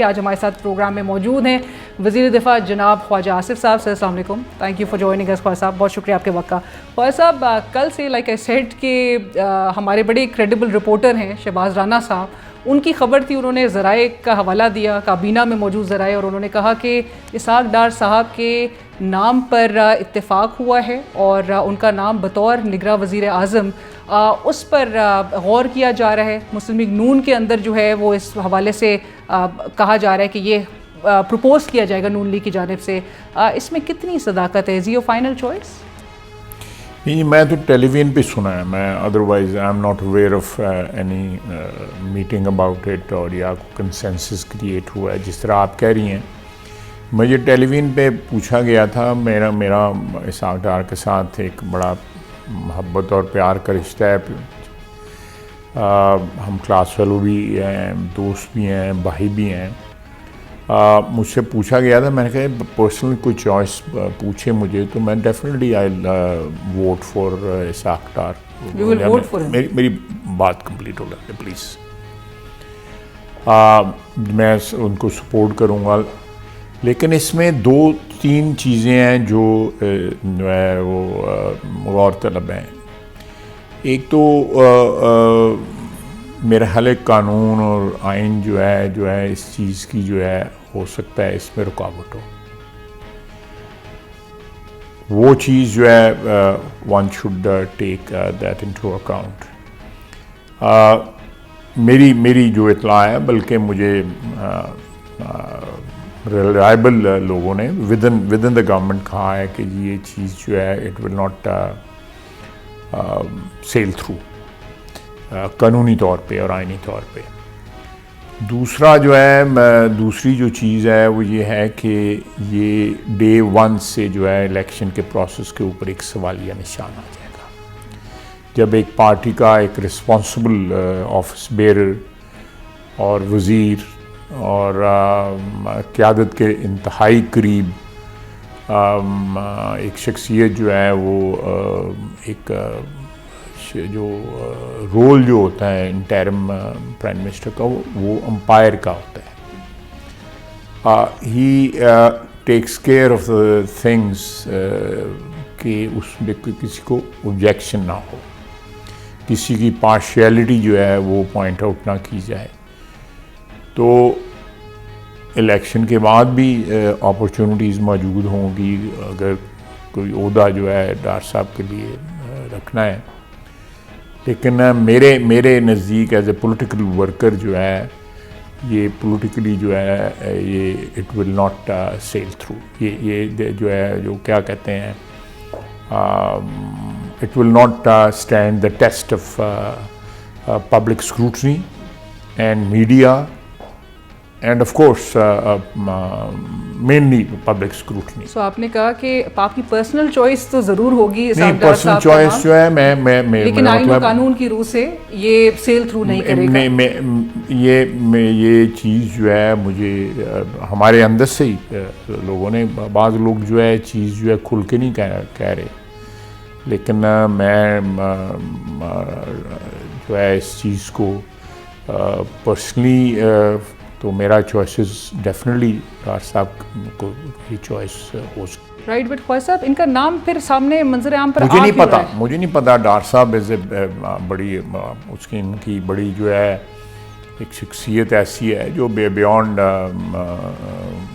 आज हमारे साथ प्रोग्राम में मौजूद हैं वज़ीर दिफा जनाब ख्वाजा आसिफ साहब। सर अस्सलाम वालेकुम, thank you for joining us Khawaja साहब, बहुत शुक्रिया आपके वक्त का। ख्वाजा साहब, कल से लाइक आई सेड के हमारे बड़े क्रेडिबल रिपोर्टर हैं शहबाज राना साहब, उनकी खबर थी, उन्होंने ज़राए का हवाला दिया, काबीना में मौजूद ज़राए, और उन्होंने कहा कि इसहाक डार साहब के नाम पर इत्तेफाक हुआ है और उनका नाम बतौर निगरां वज़ीर आज़म उस पर गौर किया जा रहा है। मुस्लिम लीग नून के अंदर जो है वो इस हवाले से कहा जा रहा है कि ये प्रपोज़ किया जाएगा नून लीग की जानिब से। इसमें कितनी सदाकत है? Is your final choice? नहीं, मैं तो टेलीविजन पे सुना है, मैं otherwise I am not aware of any meeting about it और या कंसेंसस क्रिएट हुआ है जिस तरह आप कह रही हैं। मुझे टेलीविजन पे पूछा गया था, मेरा इसहाक डार के साथ एक बड़ा मोहब्बत और प्यार का रिश्ता है। हम क्लास फेलो भी हैं, दोस्त भी हैं, भाई भी हैं। मुझसे पूछा गया था, मैंने कहा पर्सनल कोई चॉइस पूछे मुझे तो मैं डेफिनेटली आई वोट फॉर इसहाक डार। मेरी बात कंप्लीट हो जाए प्लीज़। मैं उनको सपोर्ट करूँगा, लेकिन इसमें 2-3 चीज़ें हैं जो है वो गौरतलब हैं। एक तो मेरा ख्याल कानून और आइन जो है इस चीज़ की जो है हो सकता है इसमें रुकावट हो। वो चीज़ जो है one should take that into account. मेरी जो इत्तला है, बल्कि मुझे रिलायबल लोगों ने विद इन द गवर्नमेंट कहा है कि ये चीज़ जो है it will not sail through कानूनी तौर पे और आइनी तौर पे। दूसरा जो है, दूसरी जो चीज़ है वो ये है कि ये डे 1 से जो है इलेक्शन के प्रोसेस के ऊपर एक सवालिया निशान आ जाएगा। जब एक पार्टी का एक रिस्पॉन्सिबल ऑफिस बेरर और वज़ीर और क़यादत के इंतहाई करीब एक शख्सियत जो है वो एक जो रोल जो होता है इंटरिम प्राइम मिनिस्टर का वो अंपायर का होता है। He takes care of the things कि उसमें किसी को ऑब्जेक्शन ना हो, किसी की पार्शियलिटी जो है वो पॉइंट आउट ना की जाए। तो इलेक्शन के बाद भी अपॉर्चुनिटीज़ मौजूद होंगी अगर कोई ओहदा जो है डार साहब के लिए रखना है। लेकिन मेरे नज़दीक एज ए पॉलिटिकल वर्कर जो है ये पॉलिटिकली जो है ये it will not sail through. ये जो है जो क्या कहते हैं, it will not stand the test of public scrutiny and media and of course mainly public scrutiny. So आपने कहा कि आपकी पर्सनल चॉइस तो ज़रूर होगी। नहीं, पर्सनल चॉइस जो है मैं लेकिन आइन और कानून की रूह से ये सेल थ्रू नहीं करेगा। ये चीज़ जो है मुझे हमारे अंदर से ही लोगों ने, बाज़ लोग जो है चीज़ जो है खुल के नहीं कह रहे, लेकिन मैं जो है इस चीज़ को पर्सनली तो मेरा चॉइसेस डेफिनेटली डार साहब को ये चॉइस हो सकती। राइट, बट ख्वाजा साहब इनका नाम फिर सामने मंजर आम पर मुझे नहीं पता। डार साहब एज ए बड़ी उसकी इनकी बड़ी जो है एक शख्सियत ऐसी है जो बियॉन्ड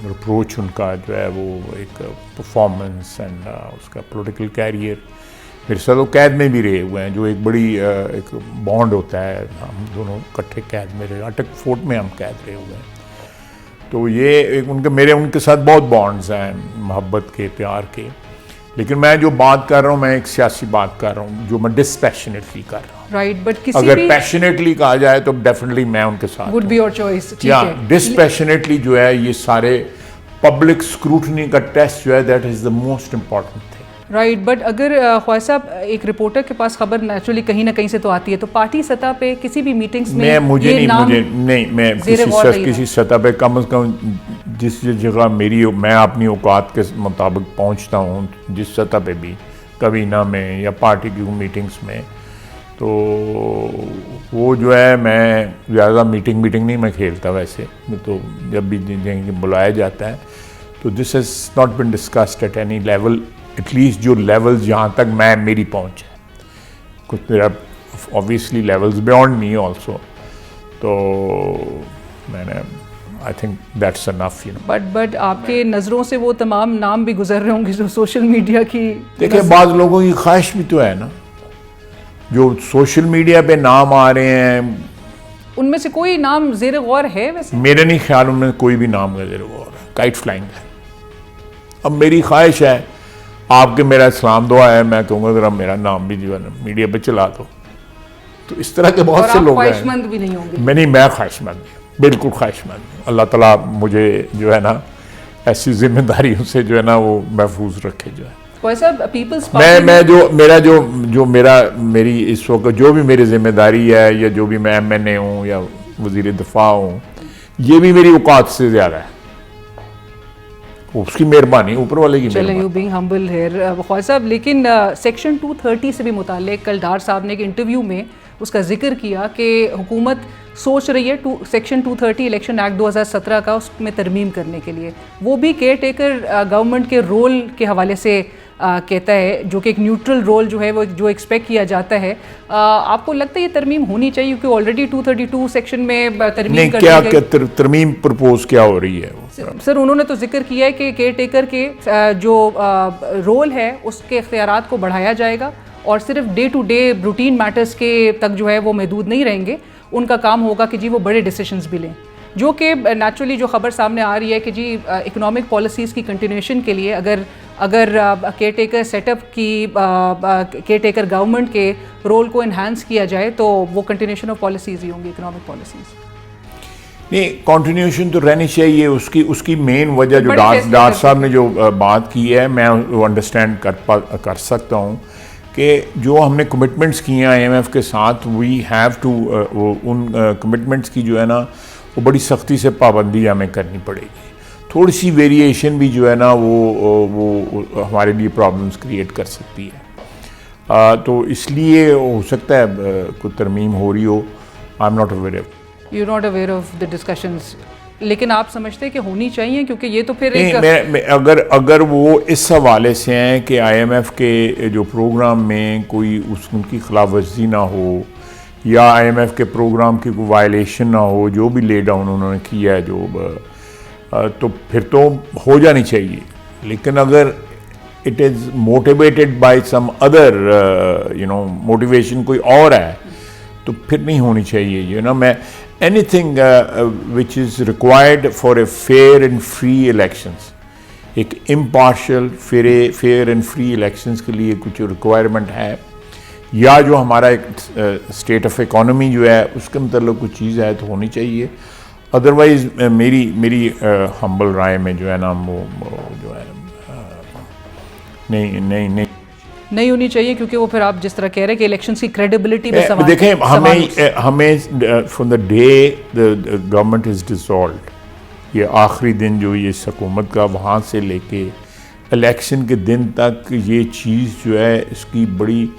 रिप्रोच उनका जो है वो एक परफॉर्मेंस एंड उसका पॉलिटिकल कैरियर। मेरे साथ वो कैद में भी रहे हुए हैं, जो एक बड़ी एक बॉन्ड होता है, हम दोनों इकट्ठे कैद में रहे, अटक फोर्ट में हम कैद रहे हुए हैं। तो ये एक उनके साथ बहुत बॉन्ड्स हैं मोहब्बत के, प्यार के। लेकिन मैं जो बात कर रहा हूँ, मैं एक सियासी बात कर रहा हूँ जो मैं डिसपैशनेटली कर रहा हूँ। राइट, बट किसी अगर पैशनेटली कहा जाए तो डेफिनेटली मैं उनके साथ वुड बी योर चॉइस। या डिसपैशनेटली जो है ये सारे पब्लिक स्क्रूटनी का टेस्ट जो है that is the most important thing. Right, but अगर ख्वाजा साहब एक रिपोर्टर के पास खबर नेचुरली कहीं ना कहीं से तो आती है, तो पार्टी सतह पे किसी भी मीटिंग्स में मैं किसी सतह पे कम से कम जिस जगह मैं अपनी औकात के मुताबिक पहुंचता हूं, जिस सतह पे भी कबीना में या पार्टी की मीटिंग्स में, तो वो जो है, मैं ज़्यादा मीटिंग नहीं मैं खेलता वैसे, तो जब भी बुलाया जाता है तो this has not been discussed at any level, at least जो लेवल्स जहाँ तक मेरी पहुँच है। कुछ मेरा obviously levels beyond me also, तो मैंने I think that's enough, you know. But आपके नज़रों से वो तमाम नाम भी गुजर रहे होंगे जो सोशल मीडिया की, देखिए बाज़ लोगों की ख्वाहिश भी तो है ना, जो सोशल मीडिया पे नाम आ रहे हैं, उनमें से कोई नाम ज़ेर गौर है वैसे? मेरे नहीं ख्याल उनमें कोई भी नाम ज़ेर गौर है, काइट फ्लाइंग है। अब मेरी ख्वाहिश है, आपके मेरा इस्लाम दुआ है, मैं कहूँगा ज़रा मेरा नाम भी जो है ना मीडिया पे चला दो। तो इस तरह के बहुत से लोग हैं। ख्वाहिशमंद भी नहीं होंगे? मैं ख्वाहिशमंद हूँ, बिल्कुल ख्वाहिशमंद हूँ। अल्लाह ताला मुझे जो है ना ऐसी जिम्मेदारियों से जो है ना वो महफूज रखे जो है। मेरी इस वक्त जो भी मेरी जिम्मेदारी है, या जो भी मैं MNA हूँ या वज़ीर दिफा हूँ, ये भी मेरी औकात से ज़्यादा है, उसकी मेहरबानी, ऊपर वाले की मेहरबानी। You being humble here Khawaja साहब, लेकिन सेक्शन 230 से भी मुताल्लिक कल डार साहब ने एक इंटरव्यू में उसका जिक्र किया कि हुकूमत सोच रही है सेक्शन 230 इलेक्शन एक्ट 2017 का उसमें तरमीम करने के लिए। वो भी केयर टेकर गवर्नमेंट के रोल के हवाले से कहता है, जो कि एक न्यूट्रल रोल जो है वो जो एक्सपेक्ट किया जाता है। आपको लगता है ये तरमीम होनी चाहिए, क्योंकि ऑलरेडी 232 सेक्शन में तरमीम कर दी गई। तरमीम प्रपोज क्या हो रही है? सर उन्होंने तो जिक्र किया है कि केयर टेकर के जो रोल है उसके इख्तियारात को बढ़ाया जाएगा, और सिर्फ day to day routine matters के तक जो है वो महदूद नहीं रहेंगे। उनका काम होगा कि जी वो बड़े डिसीजंस भी लें, जो कि नेचुरली जो खबर सामने आ रही है कि जी इकोनॉमिक पॉलिसीज़ की कंटिन्यूएशन के लिए अगर केयर टेकर सेटअप की केयर टेकर गवर्नमेंट के रोल को इन्हांस किया जाए तो वो कंटिन्यूएशन ऑफ पॉलिसीज़ ही होंगी, इकोनॉमिक पॉलिसीज़। नहीं, कंटिन्यूएशन तो रहनी चाहिए। उसकी मेन वजह जो डार साहब ने जो बात की है, मैं वो अंडरस्टैंड कर सकता हूँ कि जो हमने कमिटमेंट्स किए हैं IMF के साथ, वी हैव टू उन कमिटमेंट्स की जो है ना वो बड़ी सख्ती से पाबंदी हमें करनी पड़ेगी। थोड़ी सी वेरिएशन भी जो है ना वो हमारे लिए प्रॉब्लम्स क्रिएट कर सकती है। तो इसलिए हो सकता है कोई तरमीम हो रही हो, I am not aware. You not aware of the discussions, लेकिन आप समझते हैं कि होनी चाहिए, क्योंकि ये तो फिर अगर वो इस हवाले से हैं कि IMF के जो प्रोग्राम में कोई उनकी खिलाफ वर्जी ना हो, या IMF के प्रोग्राम की कोई वायलेशन ना हो, जो भी ले डाउन उन्होंने किया है तो फिर तो हो जानी चाहिए। लेकिन अगर it is motivated by some other motivation कोई और है, तो फिर नहीं होनी चाहिए। मैं anything which is required for a fair and free elections, एक impartial fair and free elections के लिए कुछ requirement है, या जो हमारा एक state of economy जो है उसके मतलब कुछ चीज़ है तो होनी चाहिए। अदरवाइज मेरी humble राय में जो है ना वो जो है नहीं होनी चाहिए, क्योंकि वो फिर आप जिस तरह कह रहे हैं कि इलेक्शंस की क्रेडिबिलिटी पे सवाल। देखें, हमें from the day the government is dissolved, ये आखिरी दिन जो ये हुकूमत का, वहाँ से लेके इलेक्शन के दिन तक ये चीज़ जो है इसकी बड़ी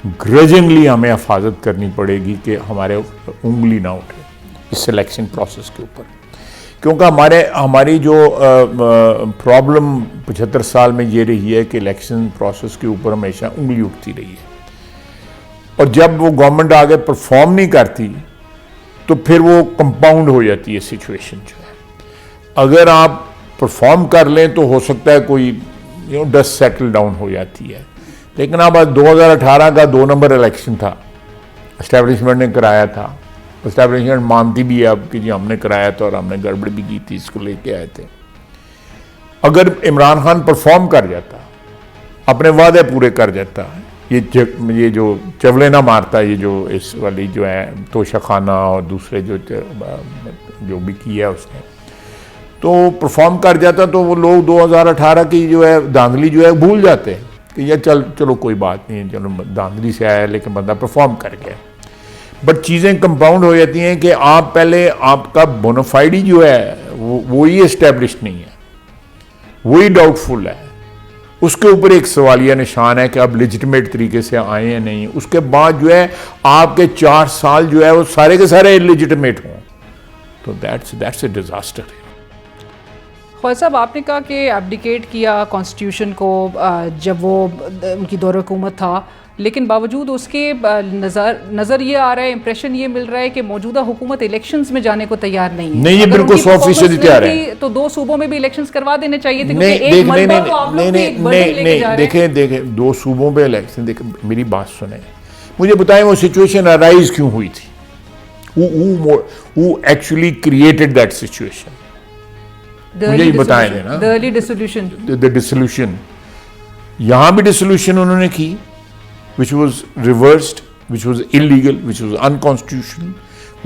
ग्रजिंगली हमें हिफाजत करनी पड़ेगी कि हमारे उंगली ना उठे इस इलेक्शन प्रोसेस के ऊपर। क्योंकि हमारी जो प्रॉब्लम 75 साल में ये रही है कि इलेक्शन प्रोसेस के ऊपर हमेशा उंगली उठती रही है, और जब वो गवर्नमेंट आगे परफॉर्म नहीं करती तो फिर वो कंपाउंड हो जाती है सिचुएशन जो है। अगर आप परफॉर्म कर लें तो हो सकता है कोई डस्ट सेटल डाउन हो जाती है। लेकिन अब 2018 का 2 नंबर इलेक्शन था, एस्टेब्लिशमेंट ने कराया था, एस्टैब्लिशमेंट मानती भी है अब कि जी हमने कराया था और हमने गड़बड़ भी की थी, इसको लेके आए थे। अगर इमरान खान परफॉर्म कर जाता, अपने वादे पूरे कर जाता, ये जो चवले ना मारता, ये जो इस वाली जो है तोशा खाना और दूसरे जो भी किया उसने, तो परफॉर्म कर जाता, तो वो लोग 2018 की जो है धांधली जो है भूल जाते हैं कि ये चलो कोई बात नहीं, चलो धांधली से आया लेकिन बंदा परफॉर्म कर गया। बट चीज़ें कंपाउंड हो जाती हैं कि आप पहले आपका बोनाफाइड जो है वो ही एस्टेब्लिश नहीं है, वही डाउटफुल है, उसके ऊपर एक सवालिया निशान है कि अब लेजिटिमेट तरीके से आए या नहीं। उसके बाद जो है आपके 4 साल जो है वो सारे के सारे इलेजिटिमेट हों, तो that's a disaster. Khwaja Sahab, आपने कहा कि एब्डिकेट किया कॉन्स्टिट्यूशन को जब वो उनकी दौर हुकूमत था, लेकिन बावजूद उसके नज़र ये आ रहा है, इंप्रेशन ये मिल रहा है कि मौजूदा हुकूमत इलेक्शंस में जाने को तैयार नहीं है। नहीं, ये बिल्कुल 100% तैयार है। तो 2 सूबों में भी इलेक्शंस करवा देने चाहिए थे, देखें 2 सूबों पे इलेक्शन, देखें मेरी बात सुने, मुझे बताएं वो सिचुएशन अराइज क्यों हुई थी, who actually created that situation? मुझे ये बताएं देना। The dissolution, यहां भी डिसोल्यूशन उन्होंने की, which was reversed, which was illegal, which was unconstitutional।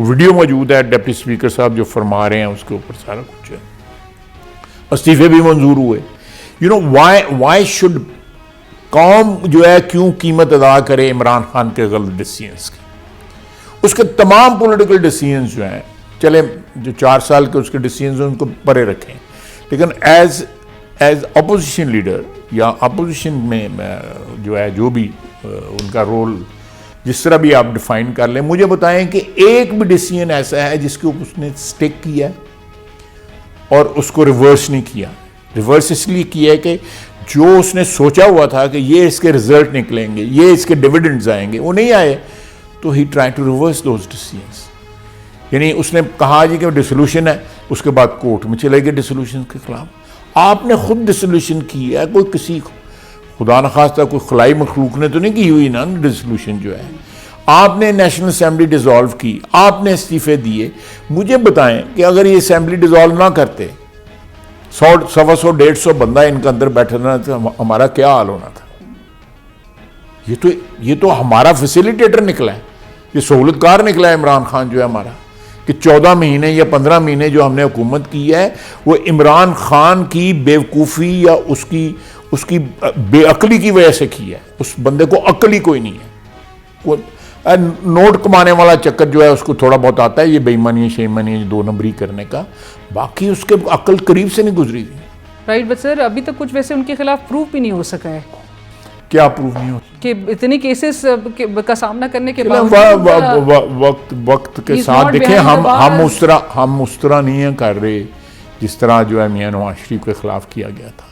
Video मौजूद है, डिप्टी स्पीकर साहब जो फरमा रहे हैं उसके ऊपर सारा कुछ है। इस्तीफे भी मंजूर हुए। यू नो वाई शुड कौम जो है क्यों कीमत अदा करे इमरान खान के गलत डिसीजंस की? उसके तमाम पॉलिटिकल डिसीजंस जो हैं, चले जो 4 साल के उसके डिसीजंस उनको परे रखें, लेकिन एज अपोजिशन लीडर या अपोजिशन में जो है जो भी उनका रोल जिस तरह भी आप डिफाइन कर लें, मुझे बताएं कि एक भी डिसीजन ऐसा है जिसके ऊपर उसने स्टिक किया और उसको रिवर्स नहीं किया। रिवर्स इसलिए किया है कि जो उसने सोचा हुआ था कि ये इसके रिजल्ट निकलेंगे, ये इसके डिविडेंड्स आएंगे, वो नहीं आए, तो he try to reverse those decisions. यानी उसने कहा जी कि डिसोल्यूशन है, उसके बाद कोर्ट में चले गए डिसोल्यूशन के खिलाफ। आपने खुद डिसोल्यूशन की है, कोई किसी खुदा न खास्ता कोई खलाई मखलूक ने तो नहीं की हुई ना डिसोल्यूशन जो है। आपने नेशनल असेंबली डिसॉल्व की, आपने इस्तीफे दिए। मुझे बताएं कि अगर ये असेंबली डिसॉल्व ना करते, 100, 125, 150 बंदा इनके अंदर बैठना था, हमारा क्या हाल होना था? ये तो हमारा फैसिलिटेटर निकला है, ये सहूलतकार निकला है इमरान खान जो है हमारा, कि 14 महीने या 15 महीने जो हमने हुकूमत की है वो इमरान खान की बेवकूफ़ी या उसकी बेअकली की वजह से की है। उस बंदे को अक्ल ही कोई नहीं है। वो नोट कमाने वाला चक्कर जो है उसको थोड़ा बहुत आता है, ये बेईमानी शेईमानी 2 नंबरी करने का, बाकी उसके अक्ल करीब से नहीं गुजरी थी। राइट, बट सर अभी तक कुछ वैसे उनके खिलाफ प्रूफ भी नहीं हो सका है। क्या प्रूफ नहीं हो कि इतने केसेस का सामना करने के बाद वक्त के साथ देखें, हम उस तरह नहीं है कर रहे जिस तरह जो है मियां नवाज शरीफ के खिलाफ किया गया था,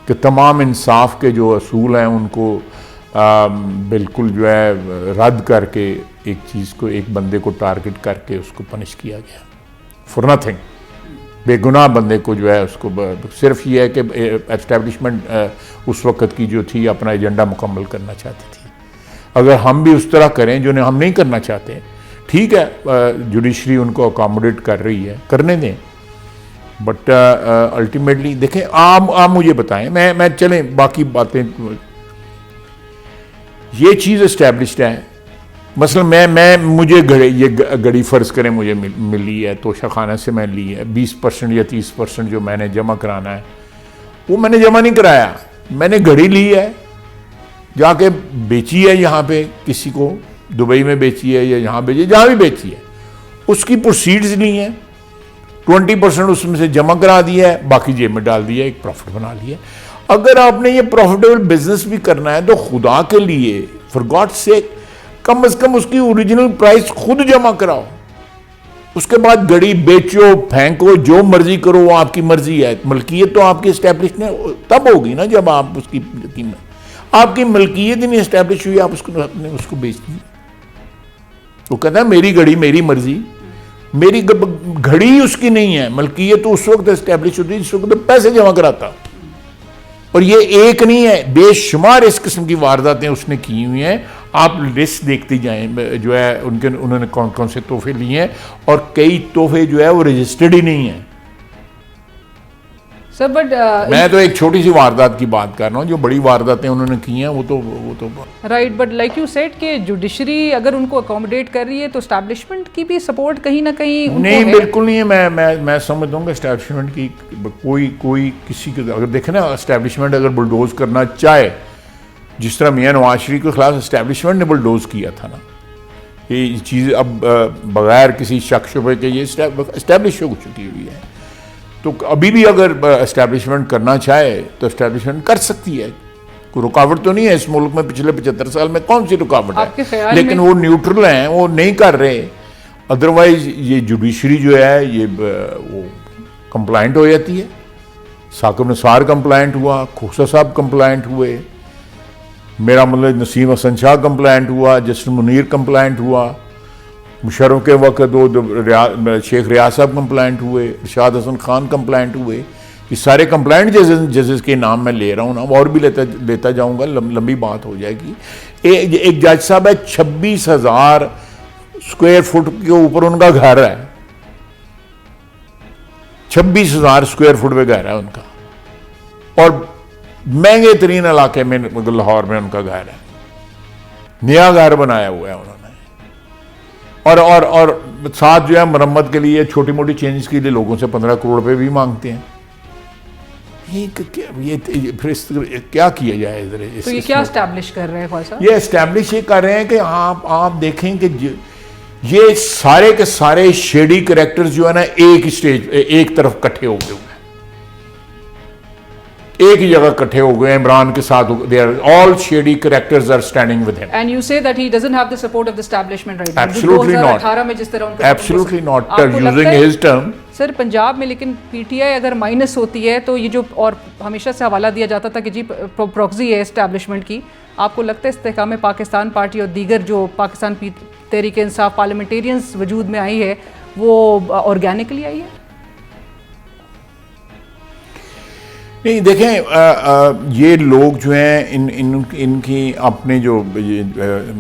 कि तमाम इंसाफ के जो असूल हैं उनको बिल्कुल जो है रद्द करके एक चीज़ को, एक बंदे को टारगेट करके उसको पनिश किया गया फॉर नथिंग। बेगुनाह बंदे को जो है उसको सिर्फ ये है कि एस्टेब्लिशमेंट उस वक्त की जो थी अपना एजेंडा मुकम्मल करना चाहती थी। अगर हम भी उस तरह करें जो हम नहीं करना चाहते, ठीक है, जुडिशरी उनको अकोमोडेट कर रही है, करने दें, बट अल्टीमेटली देखें आप मुझे बताएं, मैं चलें बाकी बातें, ये चीज़ एस्टेब्लिश्ड है। मसलन मुझे ये घड़ी फ़र्ज़ करें मुझे मिली है, तोशा खाना से मैं ली है, 20% या 30% जो मैंने जमा कराना है वो मैंने जमा नहीं कराया, मैंने घड़ी ली है, जाके बेची है यहाँ पे किसी को, दुबई में बेची है या यहाँ बेची, जहाँ भी बेची है, उसकी प्रोसीड्स नहीं है, 20% उसमें से जमा करा दिया है, बाकी जेब में डाल दिया, एक प्रॉफिट बना लिया। अगर आपने ये प्रॉफिटेबल बिजनेस भी करना है तो खुदा के लिए, फॉर गॉड सेक, कम से कम उसकी ओरिजिनल प्राइस खुद जमा कराओ, उसके बाद घड़ी बेचो, फेंको, जो मर्जी करो, वो आपकी मर्जी है। मलकियत तो आपकी एस्टैब्लिश तब होगी ना जब आप उसकी कीमत, आपकी मलकियत ही नहीं एस्टैब्लिश हुई, आप उसको बेच दीजिए। वो कहता है मेरी घड़ी मेरी मर्जी, मेरी घड़ी उसकी नहीं है, मलकियत तो उस वक्त एस्टैब्लिश होती है जिस वक्त तो पैसे जमा कराता। और ये एक नहीं है, बेशुमार इस किस्म की वारदातें उसने की हुई हैं। आप लिस्ट देखते जाएं जो है उन्होंने कौन कौन से तोहफे लिए हैं, और कई तोहफे जो है वो रजिस्टर्ड ही नहीं है। सर बट मैं तो एक छोटी सी वारदात की बात कर रहा हूँ, जो बड़ी वारदातें उन्होंने की हैं वो तो right, but like you said कि जुडिशरी अगर उनको अकोमोडेट कर रही है तो एस्टैब्लिशमेंट की भी सपोर्ट कहीं ना कहीं नहीं, बिल्कुल नहीं है। मैं समझ दूँगा एस्टैब्लिशमेंट की कोई किसी के, अगर देखें ना एस्टैब्लिशमेंट अगर बुलडोज करना चाहे, जिस तरह मियां नवाज शरीफ के खिलाफ एस्टैब्लिशमेंट ने बुलडोज किया था ना, ये चीज़ अब बगैर किसी शक शुबे के ये एस्टैब्लिश हो चुकी हुई है। तो अभी भी अगर एस्टैब्लिशमेंट करना चाहे तो एस्टैब्लिशमेंट कर सकती है, कोई रुकावट तो नहीं है इस मुल्क में पिछले 75 साल में, कौन सी रुकावट आपके है? ख्याल लेकिन में? वो न्यूट्रल हैं, वो नहीं कर रहे। अदरवाइज ये जुडिशरी जो है ये वो कंप्लाइंट हो जाती है। साकिब नसार कंप्लाइंट हुआ, खोसा साहब कंप्लाइंट हुए, मेरा मतलब नसीम हसन शाह कंप्लाइंट हुआ, जस्टिस मुनीर कंप्लाइंट हुआ, मुशर्रफ के वक्त वो शेख रियाज साहब कंप्लाइंट हुए, इरशाद हसन खान कंप्लाइंट हुए। ये सारे कंप्लाइंट जजेस के नाम मैं ले रहा हूँ ना, और भी लेता जाऊँगा, लंबी बात हो जाएगी। एक जज साहब है, 26,000 स्क्वायर फुट के ऊपर उनका घर है, 26,000 स्क्वायर फुट पे घर है उनका, और महंगे तरीन इलाके में लाहौर में उनका घर है, नया घर बनाया हुआ है उन्होंने। और साथ जो है मरम्मत के लिए, छोटी मोटी चेंजेस के लिए लोगों से 15 करोड़ रुपए भी मांगते हैं। ये फिर क्या किया जाए इधर? तो ये क्या एस्टैब्लिश कर रहे हैं ख्वाजा साहब? ये एस्टैब्लिश ये कर रहे हैं कि आप देखें कि ये सारे के सारे शेडी कैरेक्टर्स जो है ना एक तरफ इकट्ठे हो गए, एक ही जगह इकट्ठे हो गए इमरान के साथ। They are all shady characters are standing with him. And you say that he doesn't have the support of the establishment right now. Absolutely not. 2018 में जिस तरह उनका absolutely not using his term. Sir Punjab में लेकिन PTI अगर minus होती है तो ये जो, और हमेशा से हवाला दिया जाता था कि जी प्रॉक्सी है एस्टैब्लिशमेंट की, आपको लगता है इस्तेहकाम पाकिस्तान पार्टी और दीगर जो पाकिस्तान तहरीक इंसाफ पार्लियामेंटेरियंस वजूद में आई है वो ऑर्गेनिकली आई है? नहीं देखें, ये लोग जो हैं इनकी अपने जो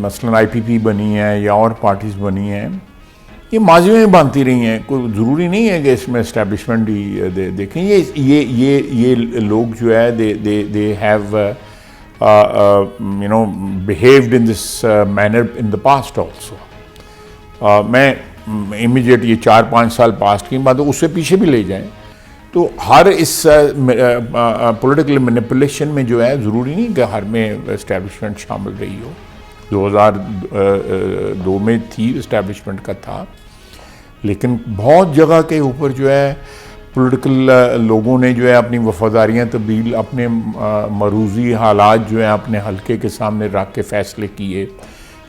मसलन आईपीपी बनी है या और पार्टीज बनी हैं, ये माजी में बनती रही हैं। कोई ज़रूरी नहीं है कि इसमें एस्टैब्लिशमेंट ही देखें। ये लोग जो है they have you know behaved in this manner in the past also. मैं इमीडिएट ये 4-5 साल पास्ट की बात, उससे पीछे भी ले जाएं तो हर इस पॉलिटिकल मैनिपुलेशन में जो है ज़रूरी नहीं कि हर में एस्टैब्लिशमेंट शामिल रही हो। 2002 में थी, एस्टैब्लिशमेंट का था, लेकिन बहुत जगह के ऊपर जो है पॉलिटिकल लोगों ने जो है अपनी वफादारियाँ तब्दील, अपने मरूजी हालात जो है अपने हल्के के सामने रख के फ़ैसले किए,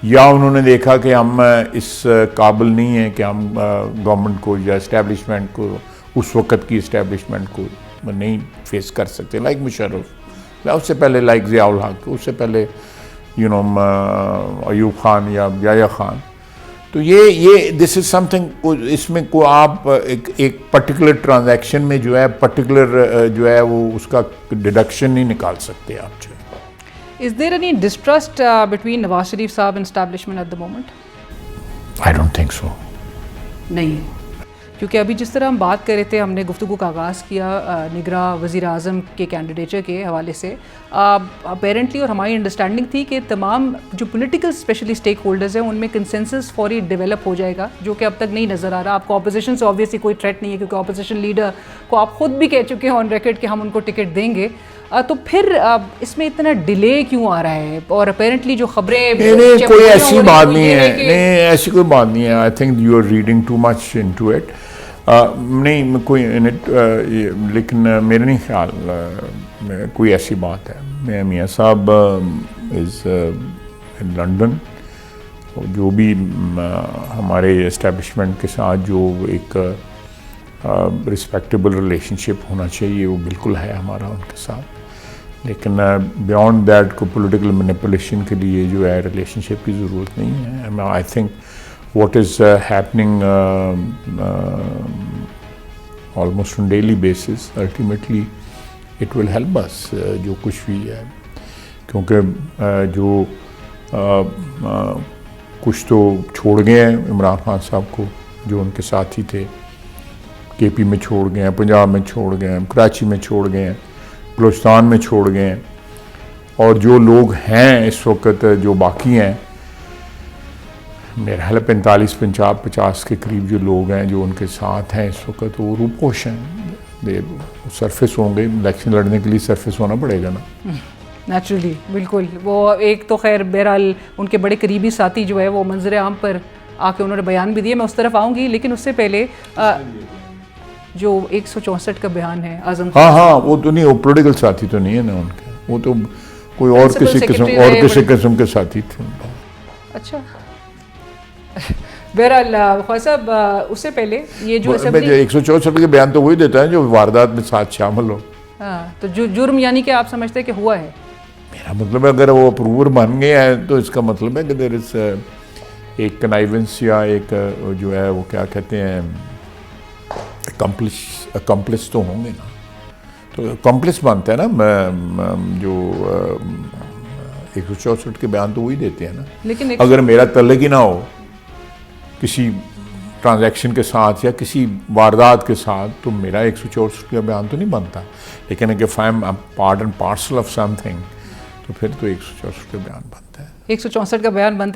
या उन्होंने देखा कि हम इस काबिल नहीं हैं कि हम गवर्नमेंट को या एस्टैब्लिशमेंट को, उस वक़्त की इस्टेब्लिशमेंट को नहीं फेस कर सकते। लाइक मुशर्रफ, उससे पहले लाइक ज़ियाउल हक, उससे पहले यू नो अयूब खान या याया खान। तो ये दिस इज़ समथिंग, इसमें को आप एक पर्टिकुलर ट्रांजैक्शन में जो है पर्टिकुलर जो है वो उसका डिडक्शन नहीं निकाल सकते आप जो। Is there any distrust between Nawaz Sharif साहब and establishment at the moment? I don't think so. नहीं है, क्योंकि अभी जिस तरह हम बात कर रहे थे, हमने गुफ्तगू का आगाज़ किया निगरां वज़ीर आज़म के कैंडिडेचर के हवाले से, अपेरेंटली और हमारी अंडरस्टैंडिंग थी कि तमाम जो पॉलिटिकल स्पेशली स्टेक होल्डर्स हैं उनमें कंसेंसस फौरी डेवलप हो जाएगा, जो कि अब तक नहीं नज़र आ रहा। आपको ऑपोजिशन से ऑब्वियसली कोई थ्रेट नहीं है, क्योंकि ऑपोजिशन लीडर को आप खुद भी कह चुके हैं ऑन रिकॉर्ड कि हम उनको टिकट देंगे। तो फिर इसमें इतना डिले क्यों आ रहा है? और अपेरेंटली जो खबरें, नहीं कोई ऐसी बात नहीं है, नहीं ऐसी कोई बात नहीं है। I think you are reading too much into it. नहीं कोई लेकिन मेरे नहीं ख्याल कोई ऐसी बात है। मैं मियाँ साहब इज़ इन लंदन, जो भी हमारे इस्टेब्लिशमेंट के साथ जो एक रिस्पेक्टेबल रिलेशनशिप होना चाहिए वो बिल्कुल है हमारा उनके साथ। लेकिन बियॉन्ड दैट को पॉलिटिकल मैनिपुलेशन के लिए जो है रिलेशनशिप की ज़रूरत नहीं है। I think what is happening almost on daily basis, ultimately it will help us, जो कुछ भी है, क्योंकि जो कुछ तो छोड़ गए हैं इमरान खान साहब को, जो उनके साथी थे, केपी में छोड़ गए हैं, पंजाब में छोड़ गए हैं, कराची में छोड़ गए हैं, बलूचिस्तान में छोड़ गए हैं, और जो लोग हैं इस वक्त जो बाकी हैं, मेरा ख्याल 45-50 के करीब जो लोग हैं जो उनके साथ हैं इस वक्त, वो रूपोश हैं, दे सरफेस होंगे। इलेक्शन लड़ने के लिए सरफेस होना पड़ेगा ना, नेचुरली। बिल्कुल, वो एक तो खैर बहरहाल उनके बड़े करीबी साथी जो है वो मंजर आम पर आके उन्होंने बयान भी दिए, मैं उस तरफ आऊँगी, लेकिन उससे पहले जो 164 का बयान है आजम, हाँ वो तो नहीं, वो पॉलिटिकल साथी तो नहीं है ना उनके, वो तो कोई और Principal किसी किस्म secretary और रहे, किसी बड़े- किस्म के साथी थे। अच्छा बहरहाल ख्वाजा साहब उससे पहले ये जो असेंबली 164 के बयान तो वही देता है जो वारदात में साथ शामिल हो। हाँ, तो जुर्म यानी कि आप समझते हैं कि हुआ है? मेरा मतलब है अगर वो अप्रूवर मान गए हैं तो इसका मतलब है कि देयर इज एक कनाइवेंस या एक जो है वो क्या कहते हैं अकम्पलिस तो होंगे ना, तो अकम्पलिस मानते हैं ना जो 164 के बयान तो वही देते हैं ना। लेकिन अगर मेरा तल्लुक ही ना हो किसी ट्रांजैक्शन के साथ या किसी वारदात के साथ तो मेरा 164 का बयान तो नहीं बनता। लेकिन अगर I am part and parcel of something तो फिर तो 164 का बयान बनता है। 164 का बयान बनता है।